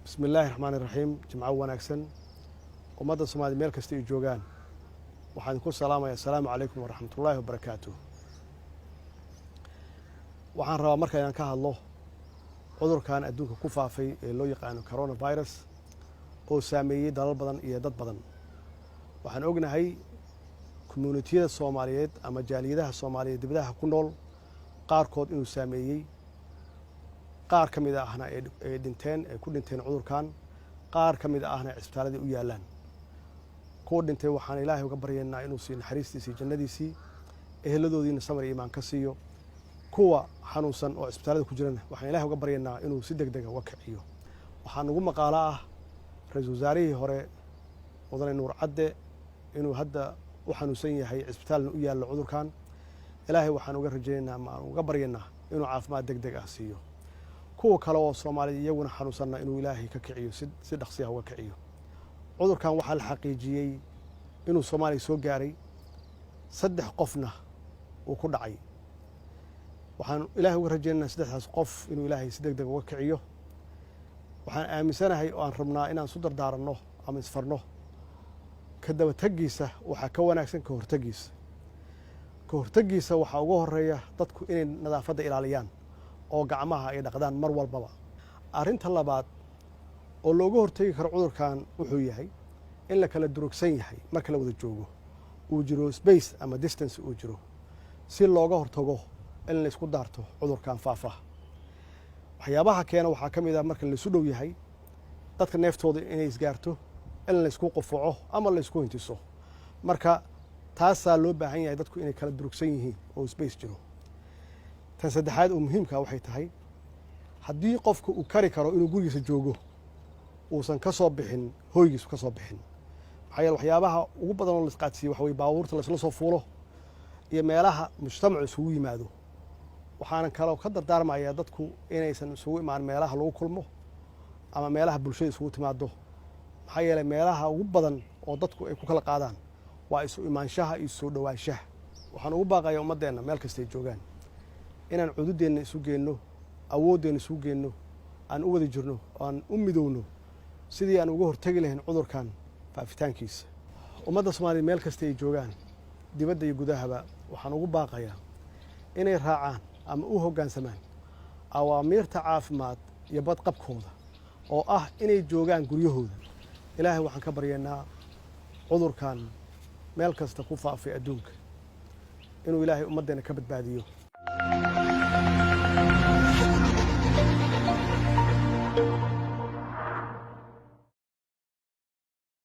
بسم الله الرحمن الرحيم جمعة وناكسن ومدى الصومالي ميل كستي جوجان waxaan ku salaamayaa assalaamu calaykum waraxmatullaahi wabarakaatuh waxaan rabaa marka inaan ka hadlo cudurkan adduunka ku faafay ee loo yaqaan coronavirus oo saameeyay dalal badan iyo dad badan waxaan ognahay community-da Soomaaliyeed ama jaaliyadaha Soomaaliyeed dibadaha ku nool qaarkood inuu saameeyay qaar kamid ahna ay dhinteen ku dhinteen cudurkan qaar kamid ahna isbitaalada u yaalaan kuwa dhintay waxaan Ilaahay uga baryaynaa inuu siiyo naxariistiisa jannadiisa eheladoodiina samir iimaan ka siiyo kuwa xanuunsan oo isbitaalada ku jirana waxaan Ilaahay uga baryaynaa inuu si degdeg ah uga kiciyo waxaan ugu maqaala ah ra'iisul wasaarihii hore Mudane Nuur Cadde inuu hadda u xanuunsan yahay isbitaalna u yaalo cudurkan Ilaahay waxaan uga rajaynaynaa ma uga baryaynaa inuu caafimaad degdeg ah siiyo kuwa kale oo Soomaaliya iyaguna xanuunsanna inuu Ilaahay ka kiciyo si dhaqsi ah uga kiciyo cudurkan waxaa la xaqiijiyay inuu Soomaaliya soo gaaray 3 qofna uu ku dhacay waxaan Ilaahay uga rajaynaynaa 3daas qof inuu Ilaahay si degdeg uga kiciyo waxaan aaminsanahay oo aan rabnaa inaan soo dardaaranno ama isfarno ka daba tagiisa waxa ka wanaagsan ka hortagiisa waxa ugu horeeya dadku inay nadaafadda ilaaliyaan oo gacmaha ay dhaqdaan mar walbaba arinta labaad oo looga hortagi karo cudurkan wuxuu yahay in la kala durugsan yahay marka la wada joogo uu jiro space ama distance uu jiro si looga hortago in la isku daarto cudurkan faafa waxyaabaha keena waxa kamid ah marka la isu dhow yahay dadka neeftooda inay isgaarto in la isku qofaco ama la isku hintiso marka taas loo baahan yahay dadku inay kala durugsan yihiin oo space jiro tan saddexaad oo muhiimka waxay tahay haddii qofku uu kari karo inuu gurigiisa joogo uusan ka soo bixin hooygiisu ka soo bixin waxyaabaha ugu badan oo la isqaadsiyo waxa way baabuurta la isla soo fuulo iyo meelaha mujtamacu isugu yimaado waxaan kale ka dardaarmayaa dadku inaysan isugu imaan meelaha lagu kulmo ama meelaha bulshada isugu timaado maxaa yeelay meelaha ugu badan oo dadku ay ku kala qaadaan waa isu imaanshaha iyo soo dhawaanshaha waxaan ugu baaqayaa ummadeena meel kasta ay joogaan inaan cududeena isu geenno awoodeena isu geenno aan u wada jirno aan u midowno sidii aan uga hortagi lahayn cudurkan faafitaankiisa ummadda Soomaaliyeed meel kasta ay joogaan dibadda iyo gudahaba waxaan ugu baaqayaa inay raacaan ama u hoggaansamaan awaamiirta caafimaad iyo badqabkooda oo ah inay joogaan guryahooda Ilaahay waxaan ka baryaynaa cudurkan meel kasta ku faafay adduunka inuu Ilaahay ummadeena ka badbaadiyo